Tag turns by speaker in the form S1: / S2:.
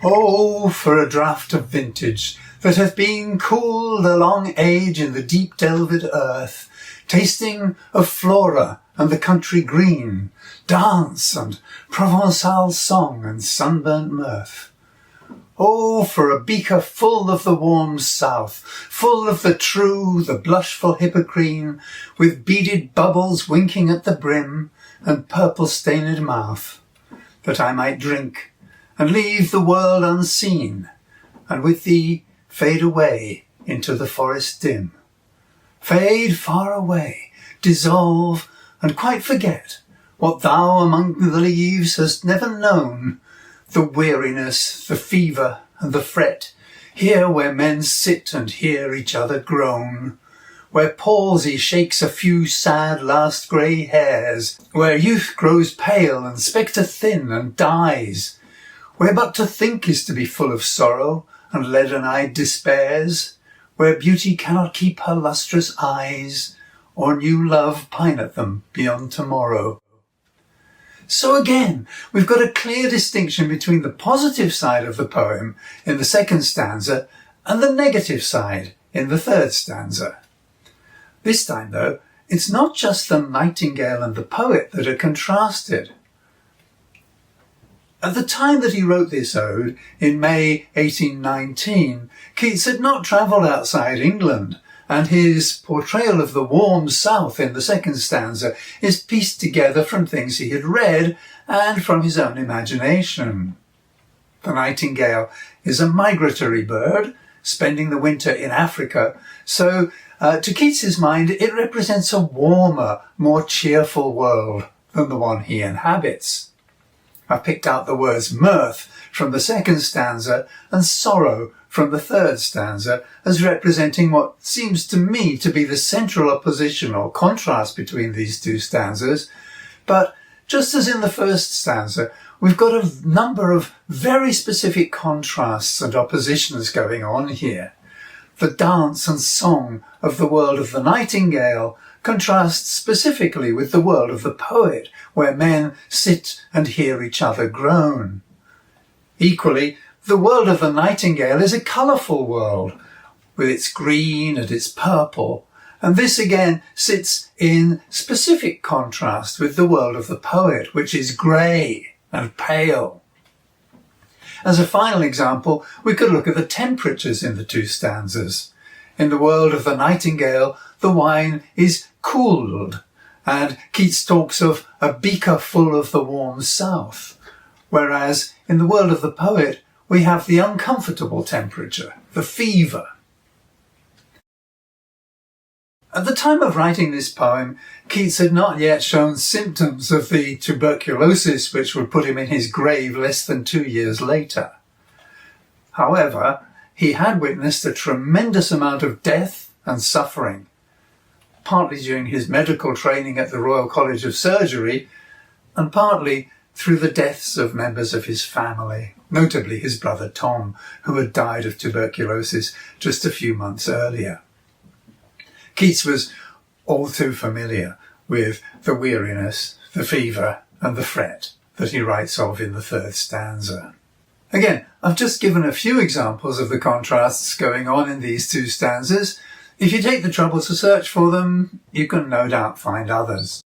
S1: Oh, for a draught of vintage that hath been cooled a long age in the deep delved earth, tasting of flora and the country green, dance and Provençal song and sunburnt mirth. Oh, for a beaker full of the warm south, full of the true, the blushful hippocrene, with beaded bubbles winking at the brim and purple-stained mouth, that I might drink and leave the world unseen, and with thee fade away into the forest dim. Fade far away, dissolve, and quite forget what thou among the leaves hast never known, the weariness, the fever, and the fret, here where men sit and hear each other groan, where palsy shakes a few sad last grey hairs, where youth grows pale and spectre thin and dies, where but to think is to be full of sorrow and leaden-eyed despairs, where beauty cannot keep her lustrous eyes, or new love pine at them beyond tomorrow. So again, we've got a clear distinction between the positive side of the poem in the second stanza and the negative side in the third stanza. This time, though, it's not just the nightingale and the poet that are contrasted. At the time that he wrote this ode, in May 1819, Keats had not travelled outside England, and his portrayal of the warm south in the second stanza is pieced together from things he had read and from his own imagination. The nightingale is a migratory bird, spending the winter in Africa, so to Keats's mind it represents a warmer, more cheerful world than the one he inhabits. I've picked out the words mirth from the second stanza and sorrow from the third stanza as representing what seems to me to be the central opposition or contrast between these two stanzas. But just as in the first stanza, we've got a number of very specific contrasts and oppositions going on here. The dance and song of the world of the nightingale contrasts specifically with the world of the poet, where men sit and hear each other groan. Equally, the world of the nightingale is a colourful world, with its green and its purple, and this again sits in specific contrast with the world of the poet, which is grey and pale. As a final example, we could look at the temperatures in the two stanzas. In the world of the nightingale, the wine is cooled, and Keats talks of a beaker full of the warm south, whereas in the world of the poet, we have the uncomfortable temperature, the fever. At the time of writing this poem, Keats had not yet shown symptoms of the tuberculosis which would put him in his grave less than 2 years later. However, he had witnessed a tremendous amount of death and suffering, partly during his medical training at the Royal College of Surgery, and partly through the deaths of members of his family, notably his brother Tom, who had died of tuberculosis just a few months earlier. Keats was all too familiar with the weariness, the fever, and the fret that he writes of in the third stanza. Again, I've just given a few examples of the contrasts going on in these two stanzas. If you take the trouble to search for them, you can no doubt find others.